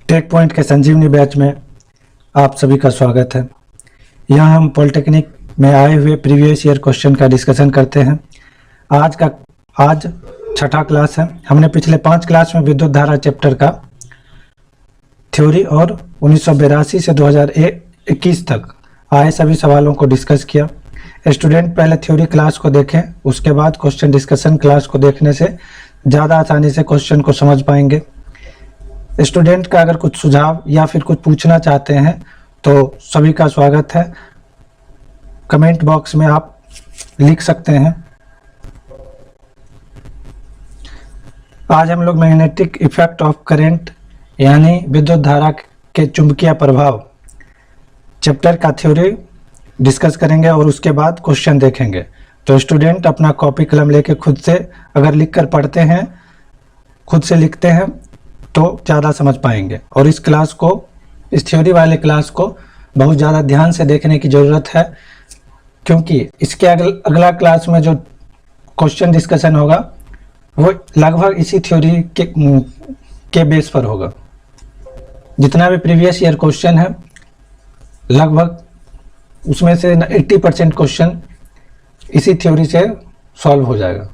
Take point के संजीवनी batch में आप सभी का स्वागत है। यहाँ हम पॉलिटेक्निक में आए हुए प्रीवियस ईयर क्वेश्चन का डिस्कशन करते हैं। आज छठा क्लास है। हमने पिछले 5 क्लास में विद्युत धारा चैप्टर का थ्योरी और 1982 से 2021 तक आए सभी सवालों को डिस्कस किया। स्टूडेंट पहले थ्योरी क्लास को देखें, उसके बाद क्वेश्चन डिस्कशन क्लास को देखने से ज़्यादा आसानी से क्वेश्चन को समझ पाएंगे। स्टूडेंट का अगर कुछ सुझाव या फिर कुछ पूछना चाहते हैं तो सभी का स्वागत है। कमेंट बॉक्स में आप लिख सकते हैं। आज हम लोग मैग्नेटिक इफेक्ट ऑफ करंट यानी विद्युत धारा के चुंबकीय प्रभाव चैप्टर का थ्योरी डिस्कस करेंगे और उसके बाद क्वेश्चन देखेंगे। तो स्टूडेंट अपना कॉपी कलम लेके खुद से अगर लिखकर पढ़ते हैं, खुद से लिखते हैं तो ज़्यादा समझ पाएंगे। और इस थ्योरी वाले क्लास को बहुत ज़्यादा ध्यान से देखने की ज़रूरत है, क्योंकि इसके अगला क्लास में जो क्वेश्चन डिस्कशन होगा वो लगभग इसी थ्योरी के बेस पर होगा। जितना भी प्रीवियस ईयर क्वेश्चन है लगभग उसमें से 80% क्वेश्चन इसी थ्योरी से सॉल्व हो जाएगा।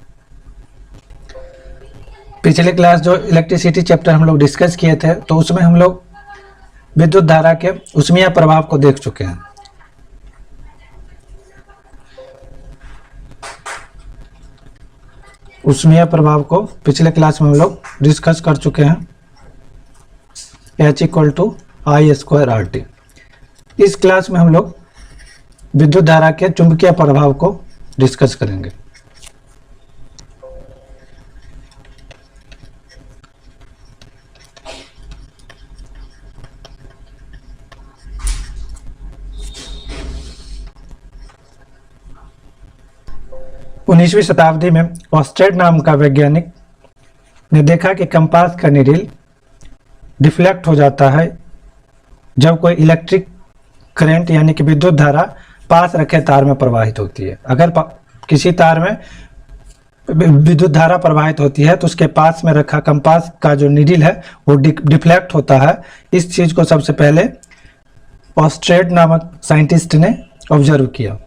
पिछले क्लास जो इलेक्ट्रिसिटी चैप्टर हम लोग डिस्कस किए थे तो उसमें हम लोग विद्युत धारा के ऊष्मीय प्रभाव को देख चुके हैं। ऊष्मीय प्रभाव को पिछले क्लास में हम लोग डिस्कस कर चुके हैं। H=I²RT। इस क्लास में हम लोग विद्युत धारा के चुंबकीय प्रभाव को डिस्कस करेंगे। उन्नीसवीं शताब्दी में ऑस्टेड नाम का वैज्ञानिक ने देखा कि कंपास का नीडल डिफ्लेक्ट हो जाता है जब कोई इलेक्ट्रिक करंट यानी कि विद्युत धारा पास रखे तार में प्रवाहित होती है। अगर किसी तार में विद्युत धारा प्रवाहित होती है तो उसके पास में रखा कंपास का जो नीडल है वो डिफ्लेक्ट होता है। इस चीज को सबसे पहले ऑस्टेड नामक साइंटिस्ट ने ऑब्जर्व किया।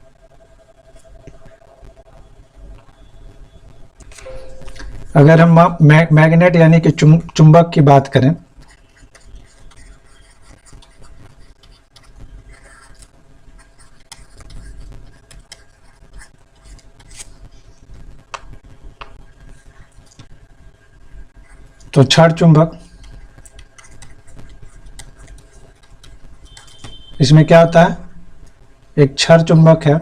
अगर हम मैग्नेट यानी कि चुंबक की बात करें तो क्षण चुंबक, इसमें क्या होता है, एक क्षण चुंबक है।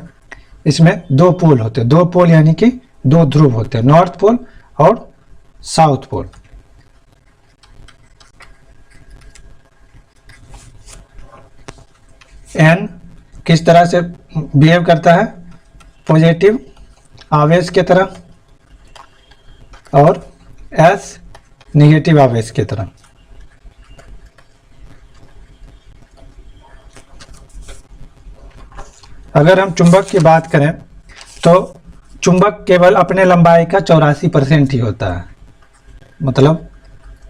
इसमें 2 पोल होते हैं, 2 पोल यानी कि 2 ध्रुव होते हैं, नॉर्थ पोल और साउथ पोल। एन किस तरह से बिहेव करता है, पॉजिटिव आवेश की तरह, और एस नेगेटिव आवेश की तरह। अगर हम चुंबक की बात करें तो चुंबक केवल अपने लंबाई का 84% ही होता है। मतलब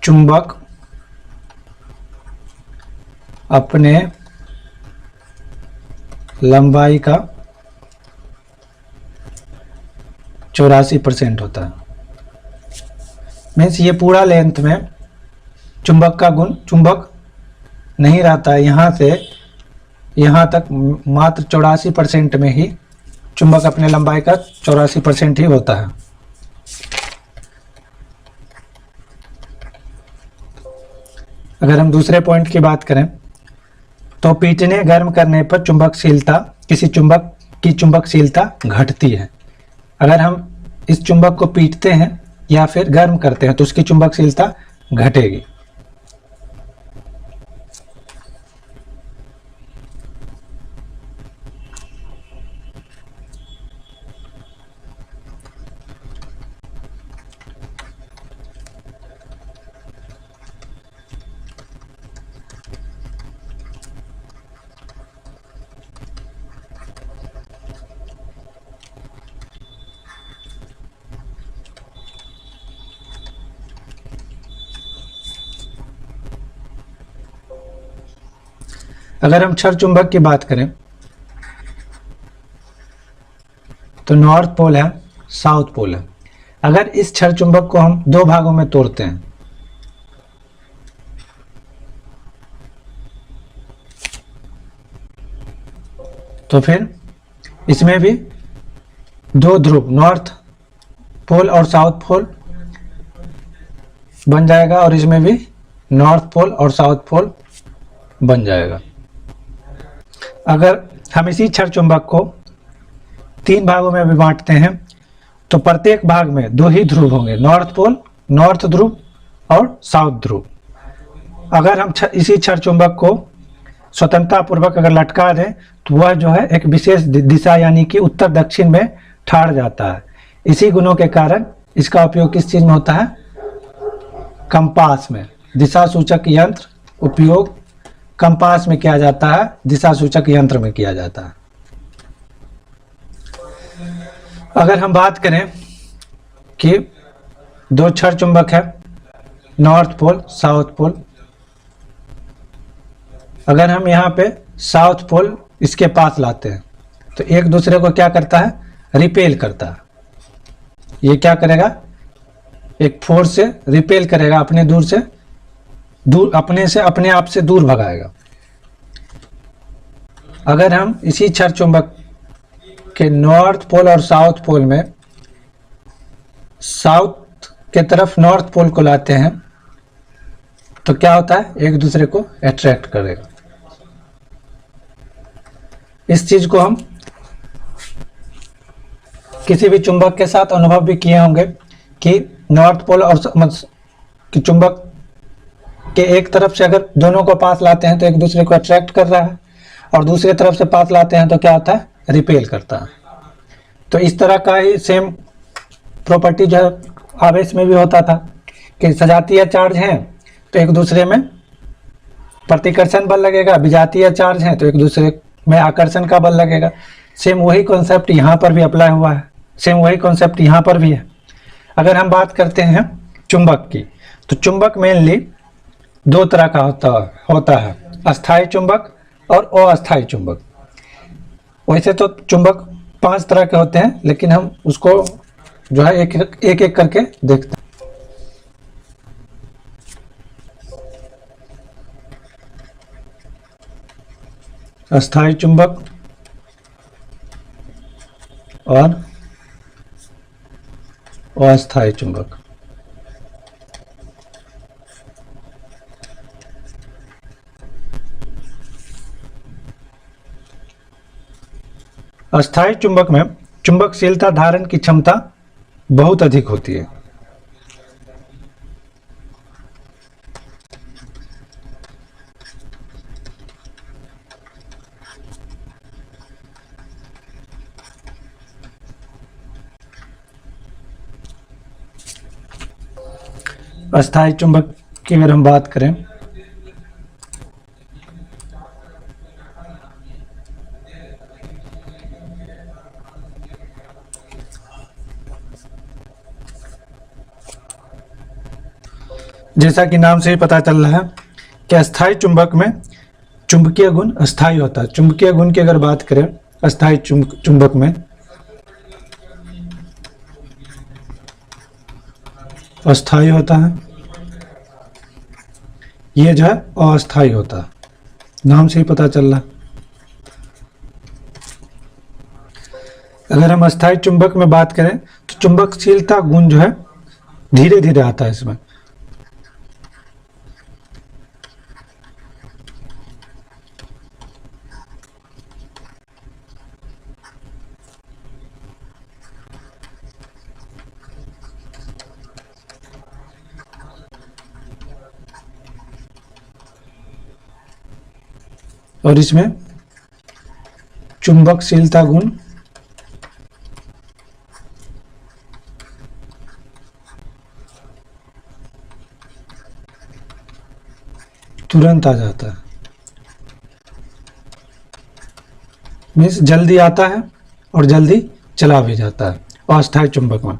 चुंबक अपने लंबाई का 84% होता है। मीन्स ये पूरा लेंथ में चुंबक का गुण चुंबक नहीं रहता है। यहाँ से यहाँ तक मात्र 84% में ही चुंबक अपने लंबाई का 84% ही होता है। अगर हम दूसरे पॉइंट की बात करें तो पीटने गर्म करने पर चुंबकशीलता, किसी चुंबक की चुंबकशीलता घटती है। अगर हम इस चुंबक को पीटते हैं या फिर गर्म करते हैं तो उसकी चुंबकशीलता घटेगी। अगर हम क्षण चुंबक की बात करें तो नॉर्थ पोल है, साउथ पोल है। अगर इस क्षण चुंबक को हम दो भागों में तोड़ते हैं तो फिर इसमें भी दो ध्रुव नॉर्थ पोल और साउथ पोल बन जाएगा और इसमें भी नॉर्थ पोल और साउथ पोल बन जाएगा। अगर हम इसी क्षण चुंबक को तीन भागों में भी बांटते हैं तो प्रत्येक भाग में दो ही ध्रुव होंगे, नॉर्थ पोल, नॉर्थ ध्रुव और साउथ ध्रुव। अगर हम इसी क्षण चुंबक को स्वतंत्रता पूर्वक अगर लटका दें तो वह जो है एक विशेष दिशा यानी कि उत्तर दक्षिण में ठाड़ जाता है। इसी गुणों के कारण इसका उपयोग किस चीज में होता है? कंपास में। दिशा सूचक यंत्र उपयोग कंपास में किया जाता है, दिशा सूचक यंत्र में किया जाता है। अगर हम बात करें कि दो क्षण चुंबक है, नॉर्थ पोल, साउथ पोल। अगर हम यहाँ पे साउथ पोल इसके पास लाते हैं तो एक दूसरे को क्या करता है? रिपेल करता है। ये क्या करेगा? एक फोर्स से रिपेल करेगा, अपने अपने आप से दूर भगाएगा। अगर हम इसी क्षण चुंबक के नॉर्थ पोल और साउथ पोल में साउथ के तरफ नॉर्थ पोल को लाते हैं तो क्या होता है? एक दूसरे को अट्रैक्ट करेगा। इस चीज को हम किसी भी चुंबक के साथ अनुभव भी किए होंगे कि नॉर्थ पोल और कि चुंबक के एक तरफ से अगर दोनों को पास लाते हैं तो एक दूसरे को अट्रैक्ट कर रहा है और दूसरी तरफ से पास लाते हैं तो क्या होता है? रिपेल करता है। तो इस तरह का ही सेम प्रॉपर्टी जो आवेश में भी होता था कि सजातीय चार्ज हैं तो एक दूसरे में प्रतिकर्षण बल लगेगा, विजातीय चार्ज हैं तो एक दूसरे में आकर्षण का बल लगेगा। सेम वही कॉन्सेप्ट यहाँ पर भी अप्लाई हुआ है, सेम वही कॉन्सेप्ट यहाँ पर भी है। अगर हम बात करते हैं चुंबक की तो चुंबक मेनली दो तरह का होता है, अस्थायी चुंबक और अस्थायी चुंबक। वैसे तो चुंबक 5 तरह के होते हैं लेकिन हम उसको जो है एक एक करके देखते हैं। अस्थायी चुंबक और अस्थायी चुंबक। अस्थायी चुंबक में चुंबकशीलता धारण की क्षमता बहुत अधिक होती है। अस्थायी चुंबक की अगर हम बात करें जैसा कि नाम से ही पता चल रहा है कि अस्थायी चुंबक में चुंबकीय गुण अस्थायी होता है। चुंबकीय गुण की अगर बात करें अस्थायी चुंबक में अस्थायी होता है, ये जो है अस्थायी होता है, नाम से ही पता चल रहा है। अगर हम अस्थायी चुंबक में बात करें तो चुंबकशीलता गुण जो है धीरे धीरे आता है इसमें। और इसमें चुंबकशीलता गुण तुरंत आ जाता है, मीन्स जल्दी आता है और जल्दी चला भी जाता है अस्थायी चुंबक में।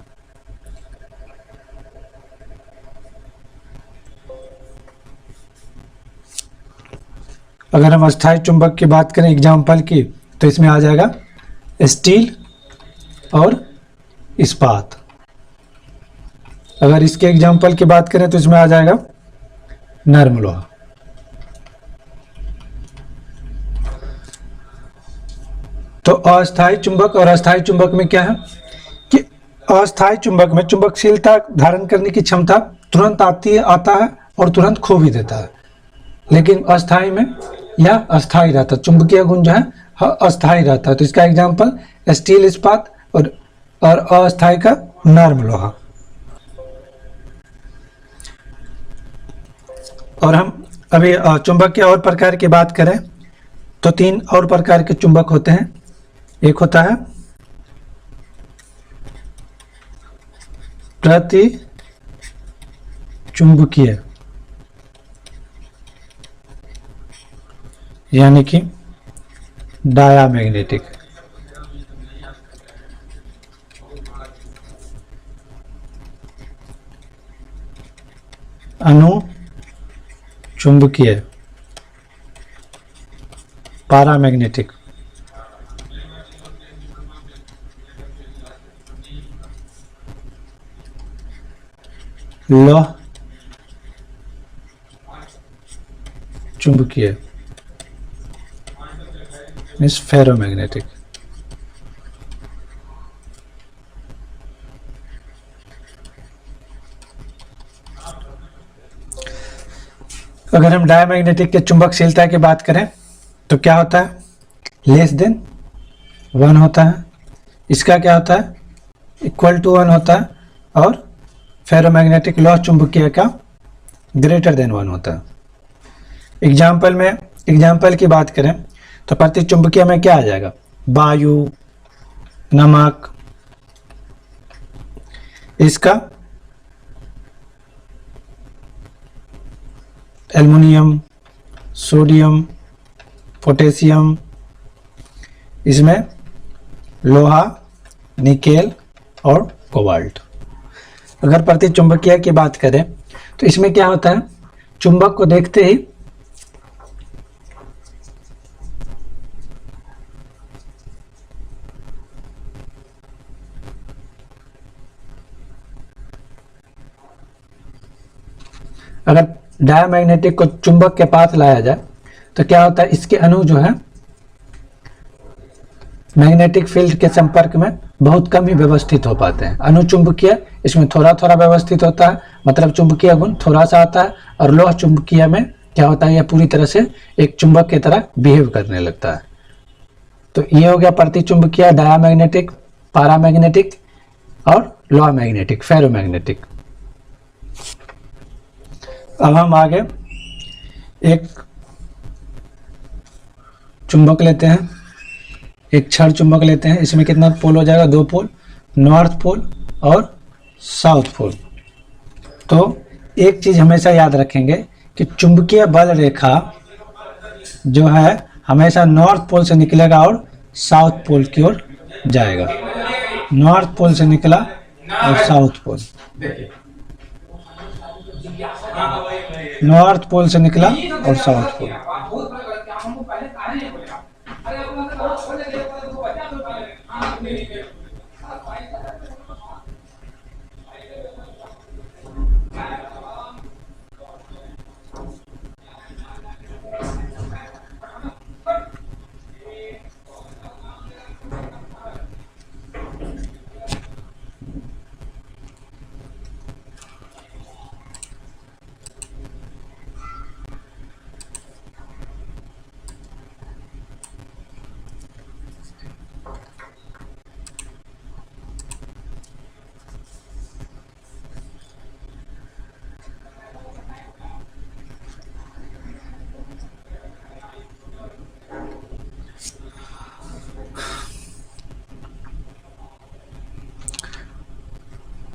अगर हम अस्थायी चुंबक की बात करें एग्जाम्पल की, तो इसमें आ जाएगा स्टील और इस्पात। अगर इसके एग्जाम्पल की बात करें तो इसमें आ जाएगा नर्म लोहा। तो अस्थायी चुंबक और अस्थायी चुंबक में क्या है कि अस्थायी चुंबक में चुंबकशीलता धारण करने की क्षमता तुरंत आता है और तुरंत खो भी देता है, लेकिन अस्थायी में यह अस्थायी रहता है, चुंबकीय गुण जो है अस्थायी रहता है। तो इसका एग्जाम्पल स्टील इस्पात और अस्थायी का नर्म लोहा। और हम अभी चुंबक के और प्रकार की बात करें तो 3 और प्रकार के चुंबक होते हैं। एक होता है प्रति चुंबकीय, यानी कि डायामैग्नेटिक। अनुचुंबकीय पैरामैग्नेटिक। लौह चुंबकीय मीन्स फेरोमैग्नेटिक। अगर हम डायमैग्नेटिक के चुंबकशीलता की बात करें तो क्या होता है, लेस देन 1 होता है। इसका क्या होता है, इक्वल टू 1 होता है। और फेरोमैग्नेटिक लौह चुंबकीय का ग्रेटर देन 1 होता है। एग्जाम्पल की बात करें तो प्रति चुंबकीय में क्या आ जाएगा, वायु, नमक। इसका एल्युमिनियम, सोडियम, पोटेशियम। इसमें लोहा, निकेल और कोबाल्ट। अगर प्रति चुंबकीय की बात करें तो इसमें क्या होता है, चुंबक को देखते ही अगर डायमैग्नेटिक को चुंबक के पास लाया जाए तो क्या होता है, इसके अणु जो है मैग्नेटिक फील्ड के संपर्क में बहुत कम ही व्यवस्थित हो पाते हैं। अनुचुंबकीय इसमें थोड़ा थोड़ा व्यवस्थित होता है, मतलब चुंबकीय गुण थोड़ा सा आता है। और लोह चुंबकीय में क्या होता है, यह पूरी तरह से एक चुंबक की तरह बिहेव करने लगता है। तो ये हो गया प्रति चुंबकीय, डायमैग्नेटिक, पैरामैग्नेटिक और लोह मैग्नेटिक, फेरोमैग्नेटिक। अब हम आगे एक चुंबक लेते हैं, एक क्षण चुंबक लेते हैं। इसमें कितना पोल हो जाएगा, 2 पोल, नॉर्थ पोल और साउथ पोल। तो एक चीज हमेशा याद रखेंगे कि चुंबकीय बल रेखा जो है हमेशा नॉर्थ पोल से निकलेगा और साउथ पोल की ओर जाएगा। नॉर्थ पोल से निकला और साउथ पोल, नॉर्थ पोल से निकला और साउथ पोल।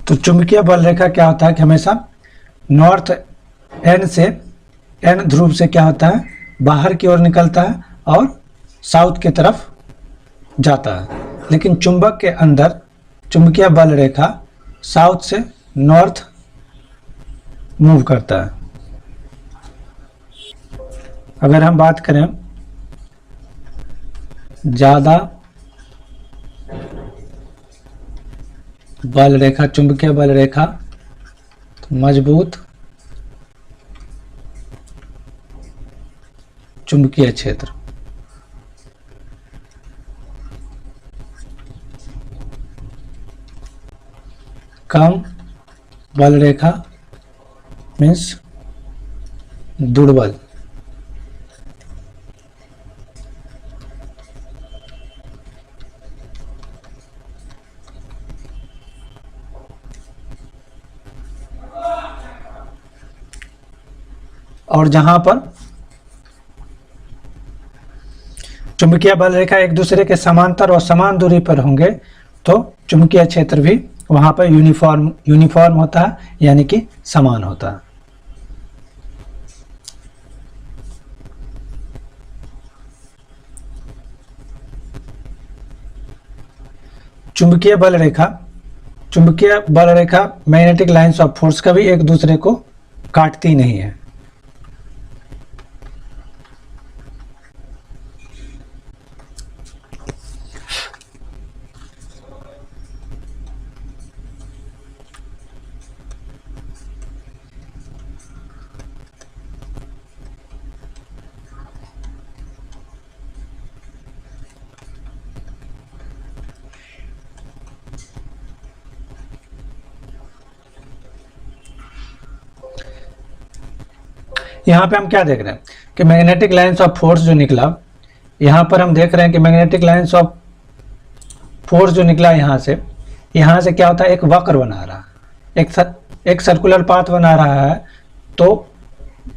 तो चुंबकीय बल रेखा क्या होता है कि हमेशा नॉर्थ एन से, एन ध्रुव से क्या होता है, बाहर की ओर निकलता है और साउथ की तरफ जाता है। लेकिन चुंबक के अंदर चुंबकीय बल रेखा साउथ से नॉर्थ मूव करता है। अगर हम बात करें ज़्यादा बल रेखा, चुंबकीय बल रेखा, तो मजबूत चुंबकीय क्षेत्र। कम बल रेखा मीन्स दुर्बल। और जहां पर चुंबकीय बल रेखा एक दूसरे के समांतर और समान दूरी पर होंगे तो चुंबकीय क्षेत्र भी वहां पर यूनिफॉर्म होता है, यानी कि समान होता है। चुंबकीय बल रेखा मैग्नेटिक लाइंस ऑफ फोर्स का भी एक दूसरे को काटती नहीं है। यहाँ पे हम क्या देख रहे हैं कि मैग्नेटिक लाइंस ऑफ फोर्स जो निकला, यहाँ पर हम देख रहे हैं कि मैग्नेटिक लाइंस ऑफ फोर्स जो निकला यहाँ से क्या होता है, एक वक्र बना रहा है, एक सर्कुलर पाथ बना रहा है। तो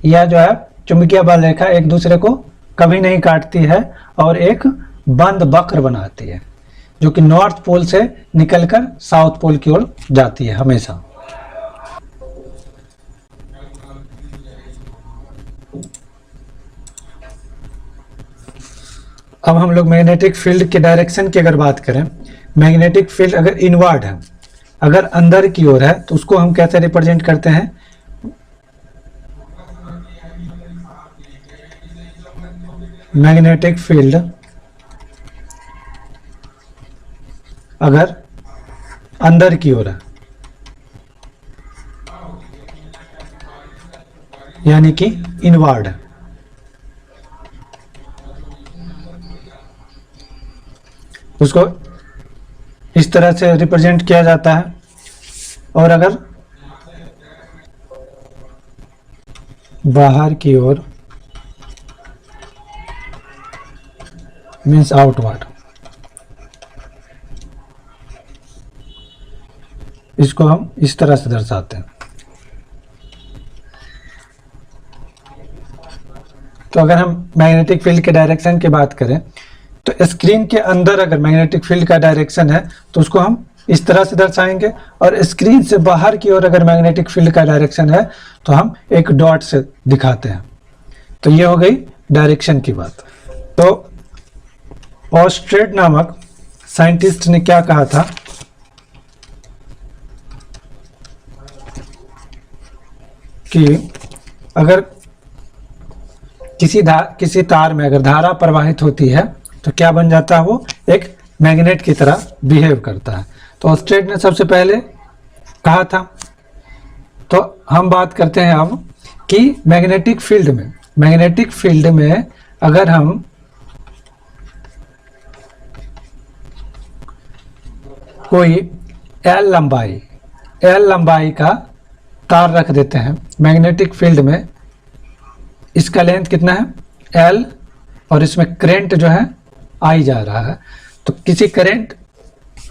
यह जो है चुंबकीय बल रेखा एक दूसरे को कभी नहीं काटती है और एक बंद वक्र बनाती है, जो कि नॉर्थ पोल से निकलकर साउथ पोल की ओर जाती है हमेशा। अब हम लोग मैग्नेटिक फील्ड के डायरेक्शन की अगर बात करें, मैग्नेटिक फील्ड अगर इनवर्ड है, अगर अंदर की ओर है, तो उसको हम कैसे रिप्रेजेंट करते हैं? मैग्नेटिक फील्ड अगर अंदर की ओर है, यानी कि इनवर्ड है, उसको इस तरह से रिप्रेजेंट किया जाता है। और अगर बाहर की ओर मीन्स आउटवर्ड, इसको हम इस तरह से दर्शाते हैं। तो अगर हम मैग्नेटिक फील्ड के डायरेक्शन की बात करें तो स्क्रीन के अंदर अगर मैग्नेटिक फील्ड का डायरेक्शन है तो उसको हम इस तरह से दर्शाएंगे, और स्क्रीन से बाहर की ओर अगर मैग्नेटिक फील्ड का डायरेक्शन है तो हम एक डॉट से दिखाते हैं। तो ये हो गई डायरेक्शन की बात। तो ऑस्ट्रेड नामक साइंटिस्ट ने क्या कहा था कि अगर किसी तार में अगर धारा प्रवाहित होती है तो क्या बन जाता है, वो एक मैग्नेट की तरह बिहेव करता है। तो ऑस्ट्रेड ने सबसे पहले कहा था। तो हम बात करते हैं अब कि मैग्नेटिक फील्ड में अगर हम कोई एल लंबाई का तार रख देते हैं मैग्नेटिक फील्ड में, इसका लेंथ कितना है एल, और इसमें करंट जो है आई जा रहा है। तो किसी करंट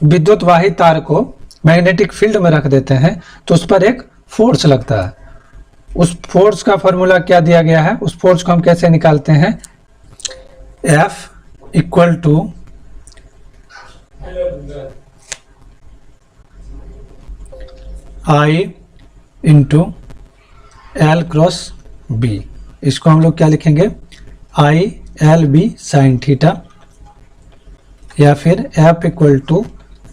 विद्युत वाही तार को मैग्नेटिक फील्ड में रख देते हैं तो उस पर एक फोर्स लगता है। उस फोर्स का फॉर्मूला क्या दिया गया है, उस फोर्स को हम कैसे निकालते हैं? F equal to I into L cross B. इसको हम लोग क्या लिखेंगे? I L B sine theta, या फिर F equal to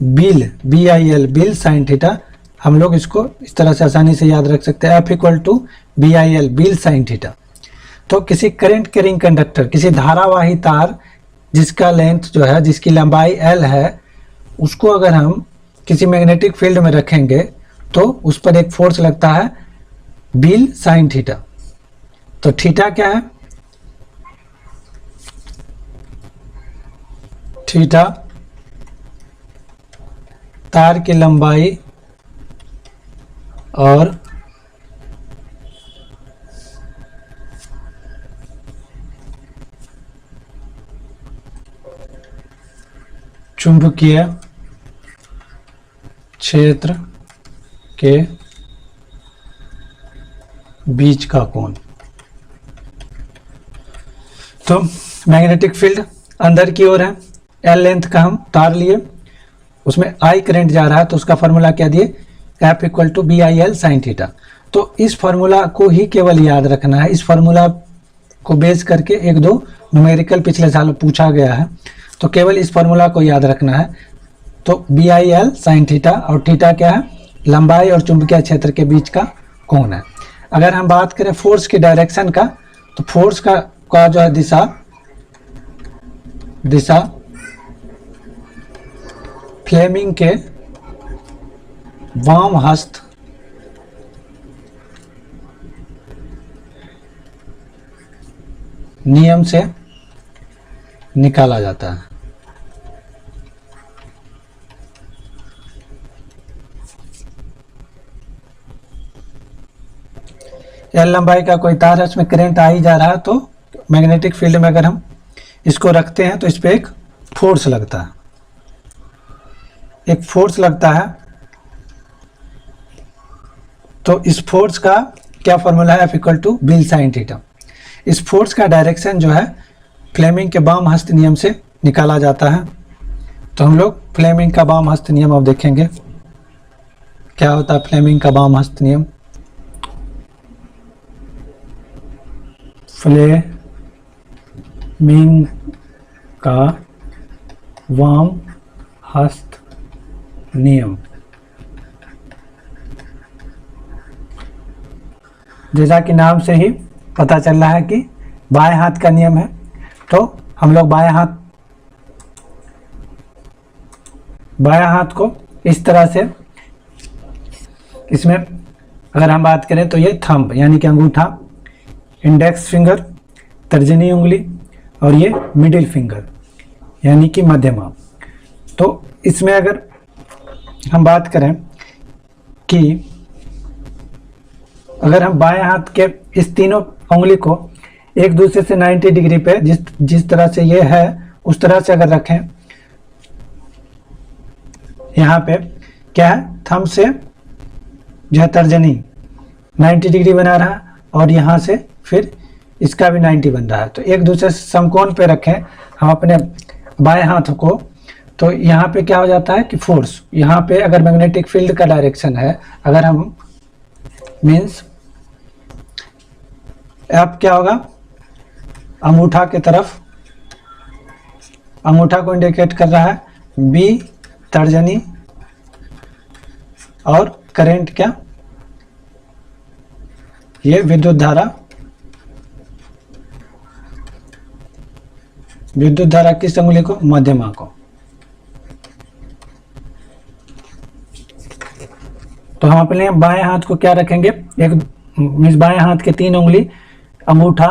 B I L BIL sine theta. हम लोग इसको इस तरह से आसानी से याद रख सकते हैं, F equal to B I L BIL sine theta. तो किसी करंट कैरिंग कंडक्टर, किसी धारावाही तार जिसका लेंथ जो है, जिसकी लंबाई L है, उसको अगर हम किसी मैग्नेटिक फील्ड में रखेंगे तो उस पर एक फोर्स लगता है बील साइन थीटा। तो थीटा क्या है? थीटा तार की लंबाई और चुंबकीय क्षेत्र के बीच का कोण। तो मैग्नेटिक फील्ड अंदर की ओर है, L लेंथ का हम तार लिए, उसमें I करंट जा रहा है, तो उसका फॉर्मूला क्या दिए? F equal to BIL sine theta. तो इस फॉर्मूला को ही केवल याद रखना है। इस फॉर्मूला को बेस करके एक दो न्यूमेरिकल पिछले साल पूछा गया है, तो केवल इस फॉर्मूला को याद रखना है। तो BIL साइन थीटा, और थीटा क्या है? लंबाई और चुंबकीय क्षेत्र के बीच का कोण है। अगर हम बात करें फोर्स की डायरेक्शन का, तो फोर्स का जो है दिशा फ्लेमिंग के वाम हस्त नियम से निकाला जाता है। L लंबाई का कोई तार है, उसमें करंट आ ही जा रहा है, तो मैग्नेटिक फील्ड में अगर हम इसको रखते हैं तो इस पे एक फोर्स लगता है, एक फोर्स लगता है। तो इस फोर्स का क्या फॉर्मूला है? F equal to BIL sine theta. इस फोर्स का डायरेक्शन जो है फ्लेमिंग के वाम हस्त नियम से निकाला जाता है। तो हम लोग फ्लेमिंग का वाम हस्त नियम अब देखेंगे क्या होता है। फ्लेमिंग का वाम हस्त नियम, फ्लेमिंग का वाम हस्त नियम, जैसा कि नाम से ही पता चल रहा है कि बाएं हाथ का नियम है, तो हम लोग बाएं हाथ को इस तरह से, इसमें अगर हम बात करें तो ये थंब यानी कि अंगूठा, इंडेक्स फिंगर, तर्जनी उंगली, और ये मिडिल फिंगर यानी कि मध्यमा। तो इसमें अगर हम बात करें कि अगर हम बाएं हाथ के इस तीनों उंगली को एक दूसरे से 90 डिग्री पे जिस तरह से ये है उस तरह से अगर रखें, यहाँ पे क्या है? थंब से जो है तर्जनी 90 डिग्री बना रहा है, और यहाँ से फिर इसका भी 90 बन रहा है। तो एक दूसरे से समकोण पे रखें हम अपने बाएं हाथ को, तो यहाँ पे क्या हो जाता है कि फोर्स, यहाँ पे अगर मैग्नेटिक फील्ड का डायरेक्शन है, अगर हम मीन्स अब क्या होगा? अंगूठा के तरफ, अंगूठा को इंडिकेट कर रहा है, B तर्जनी, और करंट क्या? ये विद्युत धारा किस उंगली को? मध्यमा को। तो हम अपने बाएं हाथ को क्या रखेंगे? एक बाएं हाथ के तीन उंगली, अंगूठा,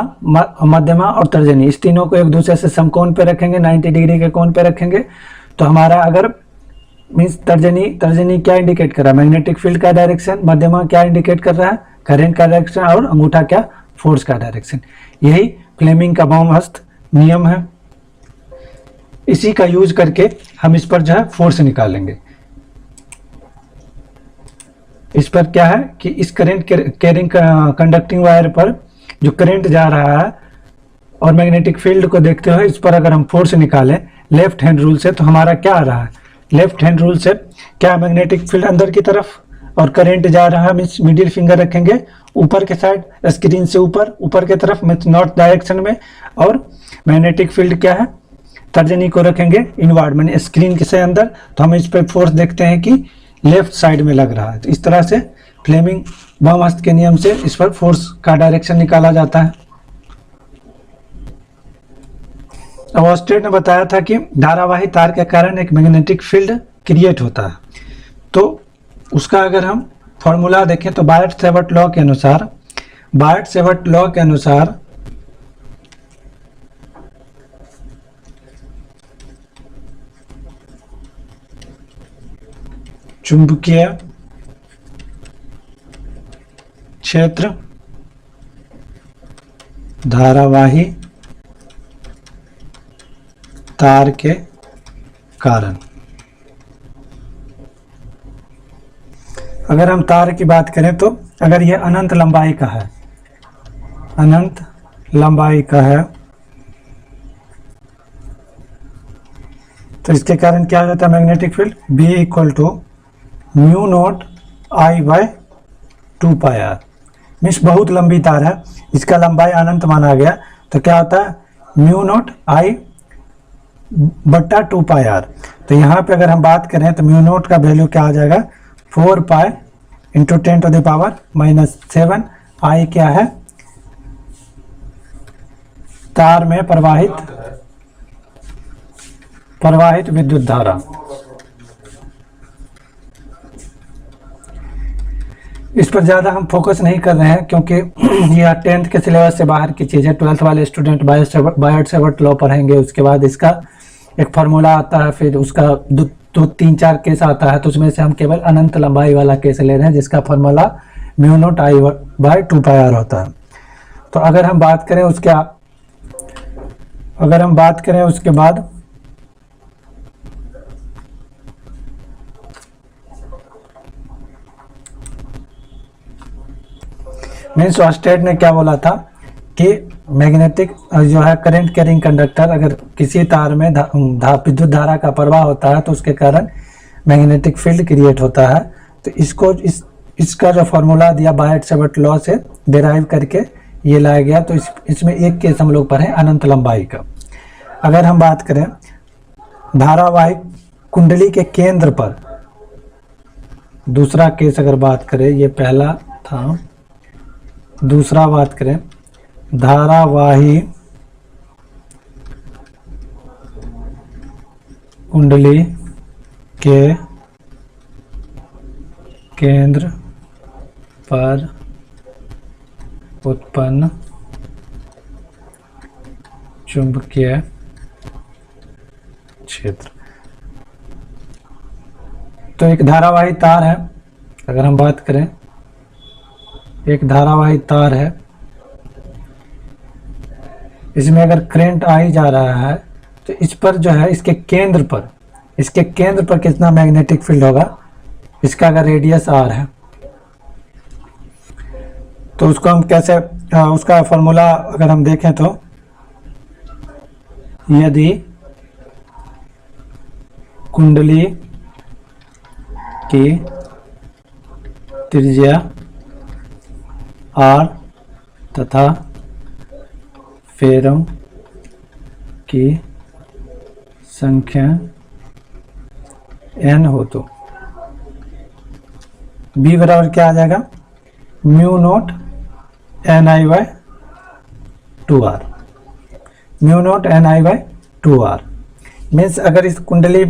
मध्यमा और तर्जनी, इस तीनों को एक दूसरे से समकोण पे रखेंगे, 90 डिग्री के कोण पे रखेंगे। तो हमारा अगर मीन्स तर्जनी क्या इंडिकेट कर रहा है? मैग्नेटिक फील्ड का डायरेक्शन, मध्यमा क्या इंडिकेट कर रहा है? करंट का डायरेक्शन, और अंगूठा क्या? फोर्स का डायरेक्शन। यही फ्लेमिंग का वाम हस्त नियम है। इसी का यूज करके हम इस पर जो है फोर्स निकालेंगे। इस पर क्या है कि इस करंट कैरिंग कंडक्टिंग वायर पर जो करंट जा रहा है और मैग्नेटिक फील्ड को देखते हुए इस पर अगर हम फोर्स निकालें लेफ्ट हैंड रूल से, तो हमारा क्या आ रहा है? लेफ्ट हैंड रूल से क्या मैग्नेटिक फील्ड अंदर की तरफ और करंट जा रहा है, मीन्स मिडिल फिंगर रखेंगे ऊपर के साइड, स्क्रीन से ऊपर के तरफ मीन्स नॉर्थ डायरेक्शन में, और मैग्नेटिक फील्ड क्या है? तर्जनी को रखेंगे इनवर्ड मैंने स्क्रीन के से अंदर। तो हम इस पर फोर्स देखते हैं कि लेफ्ट साइड में लग रहा है। तो इस तरह से फ्लेमिंग वाम हस्त के नियम से इस पर फोर्स का डायरेक्शन निकाला जाता है। अब ऑस्टेड ने बताया था कि धारावाही तार के कारण एक मैग्नेटिक फील्ड क्रिएट होता है। तो उसका अगर हम फॉर्मूला देखें तो बायट-सेवर्ट लॉ के अनुसार चुंबकीय क्षेत्र धारावाही तार के कारण, अगर हम तार की बात करें तो अगर यह अनंत लंबाई का है, तो इसके कारण क्या हो जाता है magnetic field B = μ0 I/2πr। Means बहुत लंबी तार है, इसका लंबाई अनंत माना गया, तो क्या होता है μ0 I/2πr। तो यहाँ पे अगर हम बात करें तो μ0 का वैल्यू क्या आ जाएगा 4 पाई इंटू 10⁻⁻7। I क्या है तार में प्रवाहित विद्युत धारा। इस पर ज़्यादा हम फोकस नहीं कर रहे हैं क्योंकि यह 10th के सिलेबस से बाहर की चीज़ है। 12th वाले स्टूडेंट बायट-सेवर्ट लॉ पढ़ेंगे, उसके बाद इसका एक फार्मूला आता है, फिर उसका 2-3-4 केस आता है, तो उसमें से हम केवल अनंत लंबाई वाला केस ले रहे हैं जिसका फार्मूला μ0 I/2πr होता है। तो अगर हम बात करें उसके बाद मीन्स ऑस्टेड ने क्या बोला था कि मैग्नेटिक जो है करंट कैरिंग कंडक्टर, अगर किसी तार में विद्युत धारा का प्रवाह होता है तो उसके कारण मैग्नेटिक फील्ड क्रिएट होता है। तो इसका जो फॉर्मूला दिया बायट-सेवर्ट लॉ से डिराइव करके ये लाया गया। तो इसमें एक केस हम लोग पढ़ें अनंत लंबाई का। अगर हम बात करें धारावाही कुंडली के केंद्र पर, दूसरा केस अगर बात करें, ये पहला था, दूसरा बात करें धारावाही कुंडली के केंद्र पर उत्पन्न चुंबकीय क्षेत्र। तो एक धारावाही तार है, अगर हम बात करें एक धारावाही तार है, इसमें अगर करंट आई जा रहा है तो इस पर जो है इसके केंद्र पर कितना मैग्नेटिक फील्ड होगा, इसका अगर रेडियस r है तो उसको हम कैसे, उसका फॉर्मूला अगर हम देखें तो यदि कुंडली की त्रिज्या r तथा फेरों की संख्या n हो तो B बराबर क्या आ जाएगा μ0 Ni/2r। μ0 Ni/2r मीन्स अगर इस कुंडली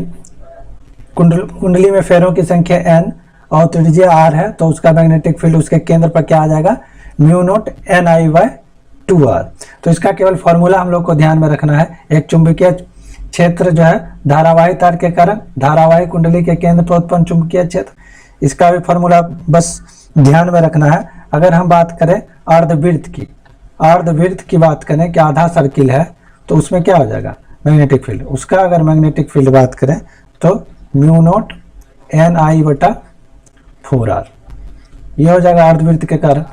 में फेरों की संख्या n और त्रिज्या r है तो उसका मैग्नेटिक फील्ड उसके केंद्र पर क्या आ जाएगा μ0 Ni/2r। तो इसका केवल फॉर्मूला हम लोग को ध्यान में रखना है। एक चुंबकीय क्षेत्र जो है धारावाही तार के कारण धारावाही कुंडली के केंद्र पर उत्पन्न चुंबकीय क्षेत्र, इसका भी फॉर्मूला बस ध्यान में रखना है। अगर हम बात करें अर्धवृत्त की बात करें कि आधा सर्किल है तो उसमें क्या हो जाएगा मैग्नेटिक फील्ड, उसका अगर मैग्नेटिक फील्ड बात करें तो μ0 Ni/4r, यह हो जाएगा अर्धवृत्त के कारण।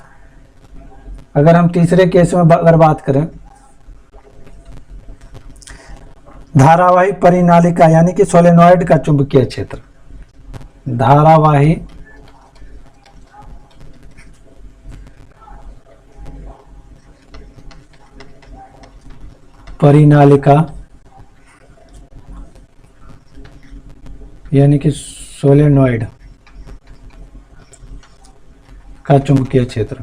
अगर हम तीसरे केस में अगर बात करें धारावाही परिनालिका यानी कि सोलेनॉइड का चुंबकीय क्षेत्र, धारावाही परिनालिका यानी कि सोलेनॉइड का चुंबकीय क्षेत्र,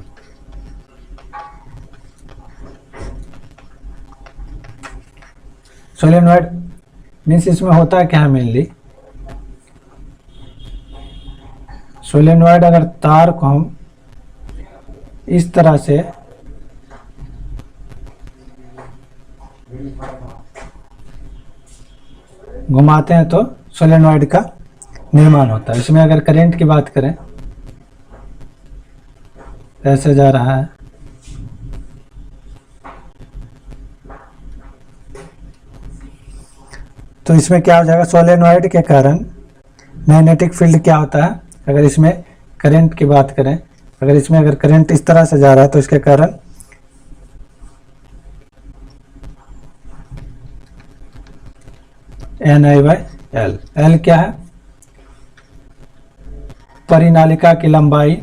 सोलेनॉइड मीन्स इसमें होता क्या है मेनली, सोलेनॉइड अगर तार को हम इस तरह से घुमाते हैं तो सोलेनॉइड का निर्माण होता है। इसमें अगर करंट की बात करें, ऐसे जा रहा है, तो इसमें क्या हो जाएगा, सोलेनॉइड के कारण मैग्नेटिक फील्ड क्या होता है, अगर इसमें करंट की बात करें, अगर इसमें अगर करंट इस तरह से जा रहा है तो इसके कारण NI/L, L क्या है, परिनालिका की लंबाई,